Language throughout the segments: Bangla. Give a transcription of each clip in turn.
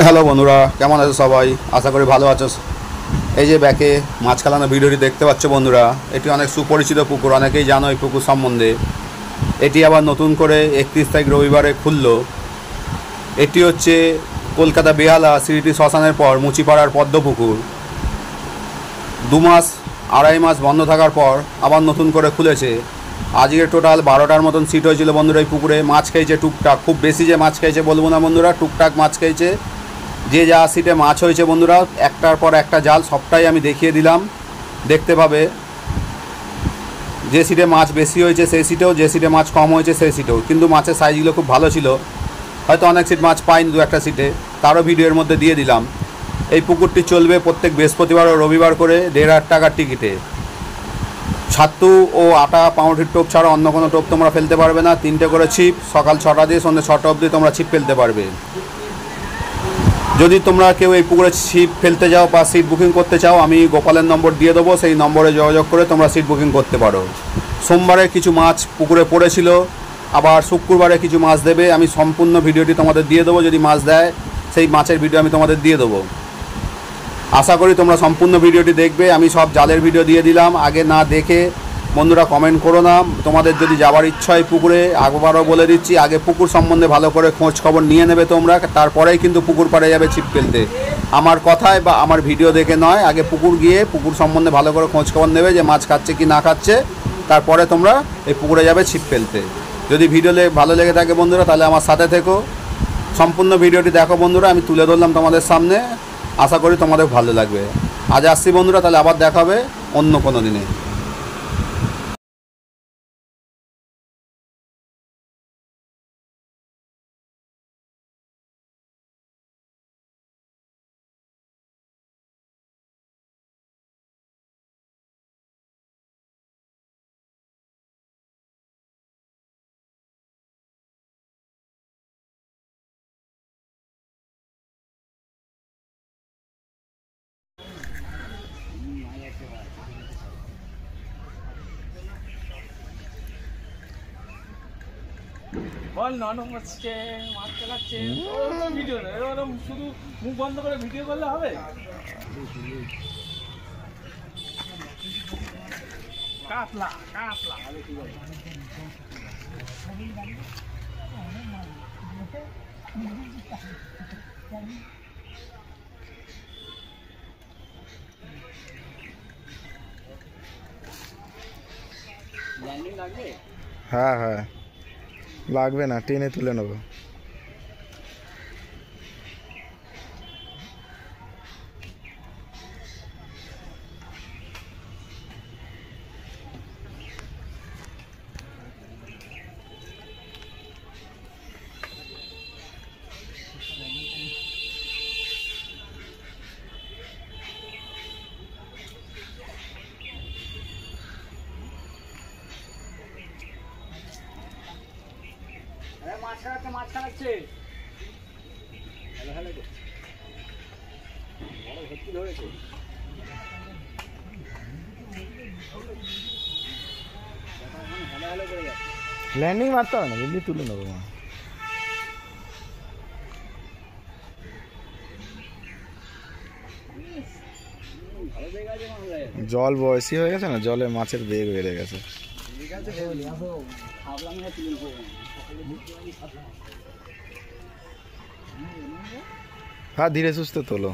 হ্যালো বন্ধুরা, কেমন আছো সবাই? আশা করি ভালো আছো। এই যে ব্যাকে মাছ খেলানো ভিডিওটি দেখতে পাচ্ছ বন্ধুরা, এটি অনেক সুপরিচিত পুকুর, অনেকেই জানো এই পুকুর সম্বন্ধে। এটি আবার নতুন করে 31 তারিখ রবিবারে খুললো। এটি হচ্ছে কলকাতা বেহালা সিটি শ্মশানের পর মুচিপাড়ার পদ্ম পুকুর। 2 মাস 2.5 মাস বন্ধ থাকার পর আবার নতুন করে খুলেছে। আজকে টোটাল 12টার মতন সিট হয়েছিল বন্ধুরা। এই পুকুরে মাছ খেয়েছে টুকটাক, খুব বেশি যে মাছ খেয়েছে বলবো না বন্ধুরা, টুকটাক মাছ খেয়েছে। যে যা সিটে মাছ হয়েছে বন্ধুরা, একটার পর একটা জাল সবটাই আমি দেখিয়ে দিলাম, দেখতে পাবে। যে সিটে মাছ বেশি হয়েছে সেই সিটেও, যে সিটে মাছ কম হয়েছে সেই সিটেও, কিন্তু মাছের সাইজগুলো খুব ভালো ছিল। হয়তো অনেক সিট মাছ পাইনি, 2-1টা সিটে, তারও ভিডিওর মধ্যে দিয়ে দিলাম। এই পুকুরটি চলবে প্রত্যেক বৃহস্পতিবার ও রবিবার করে 1,500 টাকার টিকিটে। ছাতু ও আটা পাউরুটির টোপ ছাড়া অন্য কোনো টোপ তোমরা ফেলতে পারবে না। 3টে করে ছিপ, সকাল 6টা দিয়ে সন্ধ্যে 6টা অবধি তোমরা ছিপ ফেলতে পারবে। যদি তোমরা কেউ এই পুকুরে ছিপ ফেলতে যাও বা সিট বুকিং করতে চাও, আমি গোপালের নম্বর দিয়ে দেবো, সেই নম্বরে যোগাযোগ করে তোমরা সিট বুকিং করতে পারো। সোমবারে কিছু মাছ পুকুরে পড়েছিল, আবার শুক্রবারে কিছু মাছ দেবে। আমি সম্পূর্ণ ভিডিওটি তোমাদের দিয়ে দেবো, যদি মাছ দেয় সেই মাছের ভিডিও আমি তোমাদের দিয়ে দেবো। আশা করি তোমরা সম্পূর্ণ ভিডিওটি দেখবে। আমি সব জালের ভিডিও দিয়ে দিলাম, আগে না দেখে বন্ধুরা কমেন্ট করো না। তোমাদের যদি যাওয়ার ইচ্ছা হয় পুকুরে, একবারও বলে দিচ্ছি, আগে পুকুর সম্বন্ধে ভালো করে খোঁজ খবর নিয়ে নেবে তোমরা, তারপরেই কিন্তু পুকুর পাড়ে যাবে ছিপ ফেলতে। আমার কথায় বা আমার ভিডিও দেখে নয়, আগে পুকুর গিয়ে পুকুর সম্বন্ধে ভালো করে খোঁজ খবর নেবে যে মাছ খাচ্ছে কি না খাচ্ছে, তারপরে তোমরা এই পুকুরে যাবে ছিপ ফেলতে। যদি ভিডিও ভালো লেগে থাকে বন্ধুরা, তাহলে আমার সাথে থেকো, সম্পূর্ণ ভিডিওটি দেখো বন্ধুরা। আমি তুলে ধরলাম তোমাদের সামনে, আশা করি তোমাদের ভালো লাগবে। আজ আসছি বন্ধুরা, তাহলে আবার দেখা হবে অন্য কোনো দিনে। বল নরম হচ্ছে, মাছ চালাচ্ছে, ওরকম ভিডিও না, এরকম শুধু মুখ বন্ধ করে ভিডিও করলে হবে? কাতলা কাতলা ল্যান্ডিং লাগবে? হ্যাঁ হ্যাঁ, লাগবে না, টেনে তুলে নেবো। মাছ খাচ্ছে, মাছ খাচ্ছে। হ্যালো হ্যালো, বড় ভর্তি ধরেছে। হ্যালো হ্যালো করে যাচ্ছে। ল্যান্ডিং মারতে হবে না, এমনি তুলে নেবো। মা ভালো বেগ আছে মামলায়। জল বয়সী হয়ে গেছে না, জলে মাছের বেগ বেড়ে গেছে। ঠিক আছে, ভাবলাম না তুলবো। হ্যাঁ, ধীরে সুস্থে তোলো।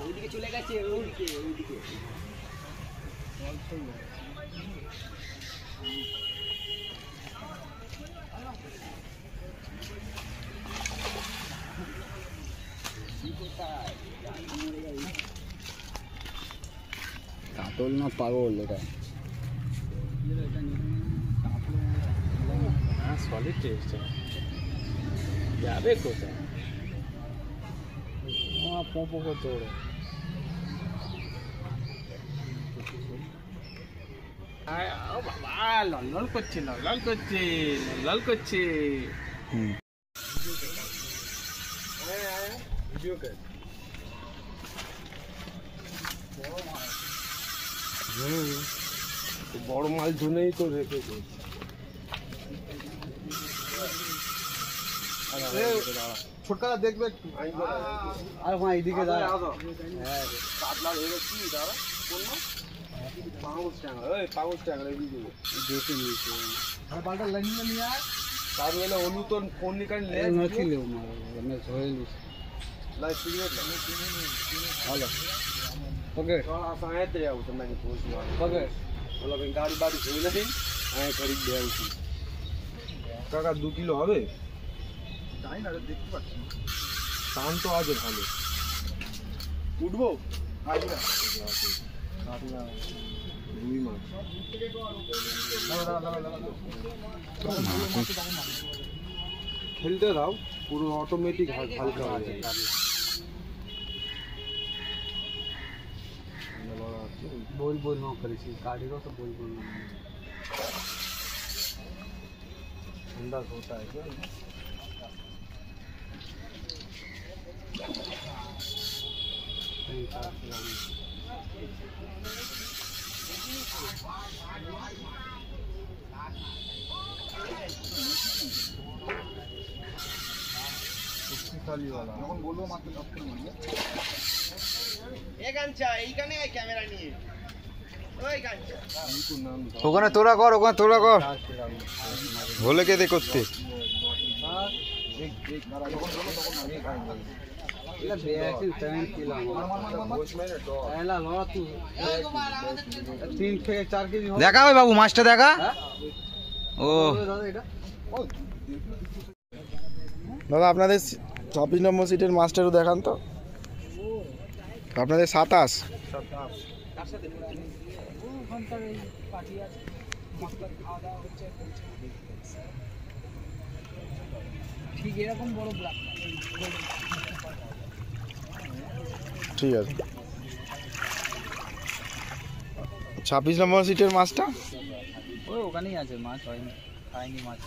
ওইদিকে চলে গেছে, ওইদিকে ওইদিকে কাতল না পাগল এটা? হ্যাঁ, সলিড টেস্ট যাবে কোথায়? পোপো করতে ওরা ও বাবা লল করছে লল করছে লল করছে বড় মাল ধুনেই তো রেখেছে। ছোটকা দেখবে আর মা এইদিকে দাঁড়া। হ্যাঁ কাতলা ধরেছি দাঁড়া কোন মাছ? পাউস ট্যাংরা। এই পাউস ট্যাংরা এইদিকে দেখে নিয়েছে। আর বালটা লাইন নিয়ে আয়। তার মানে অনু তো ফোন নিকাল লে নথি লে মানে ধরেলি। লাই সিগারেট লা। হ্যালো। ओके थोड़ा सा आए थे यार उतना की पोस्ट मार ओके बोला भाई गाड़ी बाड़ी धोई नहीं आए खरीद दे उसी কাকা 2 কিলো হবে জানি না দেখতে পাচ্ছি টান তো আছে ভালো উঠবো আইবা রুই মাছ খেলতে দাও পুরো অটোমেটিক হালকা হয়ে যায় बोल बोल न करेছি गाड़ी तो बोल बोल अंदाज होता है क्या খালি वाला যখন বলবো মাত্র 10 মিনিট বলবে এই গানটা এইখানে ক্যামেরা নিয়ে ওই গানটা ওখানে তোরা কর ভোলে কে দে করতে দেখা ওই বাবু মাছটা দেখা ও দাদা আপনাদের 24 নম্বর সিটের মাছটারও দেখান তো আপনাদের 27 ঠিক এরকম বড় ব্ল্যাক ঠিক আছে 26 নম্বর সিটের মাছটা ওই ওখানেই আছে মাছ হয়নি খাইনি মাছ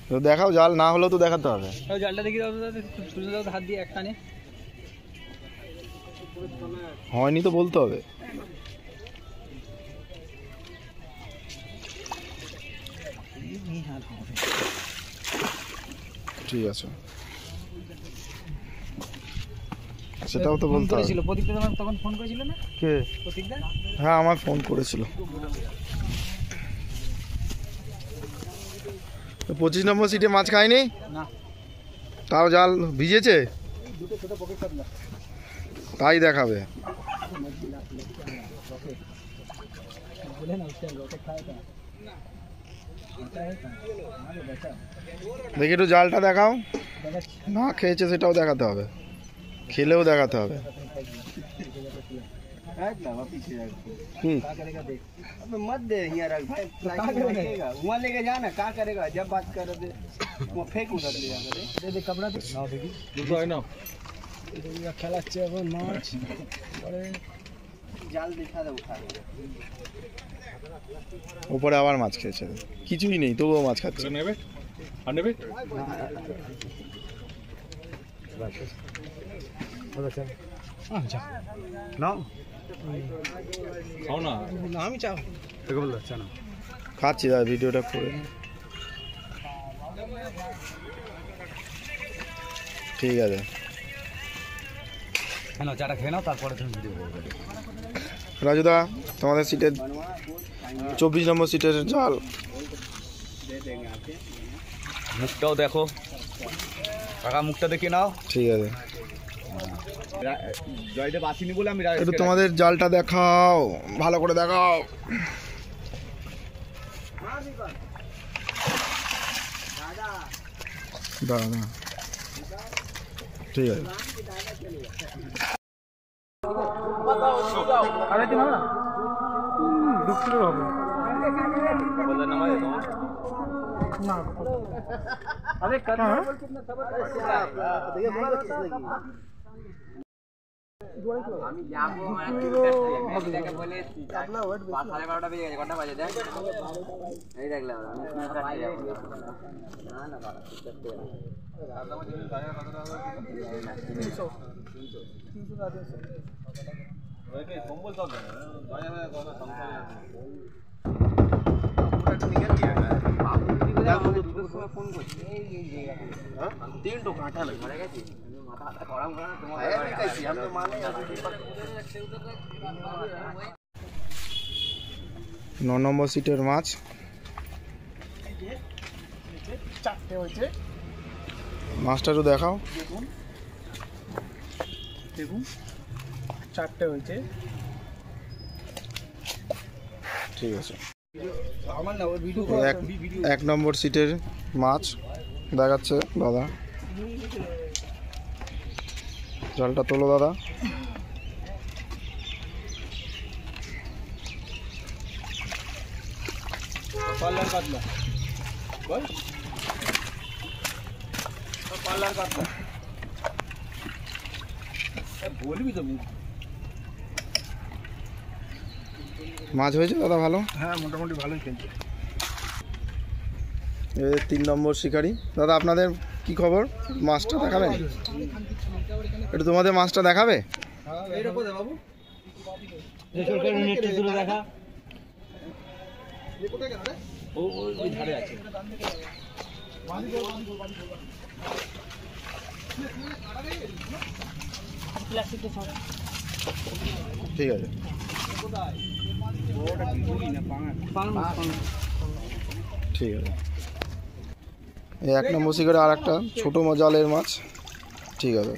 তো দেখাও জাল না হলেও তো দেখাতে হবে ওই জালটা দেখি দাও ছুঁড়ে দাও হাত দিয়ে একটানে হয়নি তো বলতে হবে ঠিক আছে সেটাও তো বলতে হবে প্রতীকদা তোমার তখন ফোন করেছিল না কে প্রতীকদা হ্যাঁ আমার ফোন করেছিল তো 25 নম্বর সিটে মাছ খায়নি না তাও জাল ভিজেছে তাই দেখাবে দেখি একটু জালটা দেখাও না খেয়েছে সেটাও দেখাতে হবে খেলেও দেখাতে হবে मत दे यहाँ रख भाई वहाँ लेके जाना क्या करेगा जब बात कर रहे वो फेंक उधर ले जाकर दे दे कपड़ा ना देखी दूसरा है ना ये खेला चाहिए माछ बड़े জাল দেখা দাও উঠা উপরে আবার মাছ খেয়েছে কিছুই নেই তবুও মাছ খাচ্ছে নেবে আর নেবে আচ্ছা নাও খাও না আমি চাও তোকে বল আচ্ছা না খাচ্ছি দাদা ভিডিওটা করে ঠিক আছে কেন চাটা খেয়ে নাও তারপরে তুমি ভিডিও করবে রাজুদা তোমাদের সিটের 24 নম্বর সিটের জাল মুখটাও দেখো কাকা মুখটা দেখে নাও ঠিক আছে জয়দেব আসিনি বলে আমি একটু তোমাদের জালটা দেখাও ভালো করে দেখাও দাদা ঠিক আছে আরে দিন না দুঃখের হবে বলে নামাজ না আরে কাটা বল কিতনা সবার দেখে আমি যাবো এটাকে বলে 12:30 বেজে গেছে, কটা বাজে দেখ, এই দেখলাম আমি কাটতে যাবো না না বাবা ফোন করছি তিনটো কাঁঠা ঘরে গেছি মাথা গরম করে তোমার 9 নম্বর সিটের মাছ। চারটে হয়েছে, মাছটা একটু দেখাও। দেখুন চারটে হয়েছে। ঠিক আছে। আমার না ওই ভিডিও 1 নম্বর সিটের মাছ দেখাচ্ছে দাদা। জালটা তোলো দাদা। পাল্লার কাতলা বল, পাল্লার কাতলা বলবি তো মুখ। মাছ হয়েছে দাদা ভালো? হ্যাঁ মোটামুটি ভালোই খেলছে। 3 নম্বর শিকারি। দাদা আপনাদের কি খবর? মাছটা দেখাবেন একটু, তোমাদের মাছটা দেখাবে? বাবু দেখা ওই ধারে আছে। ঠিক আছে। ঠিক আছে। এই 1 নম্বর শিকারে আর একটা ছোটো জালের মাছ। ঠিক আছে।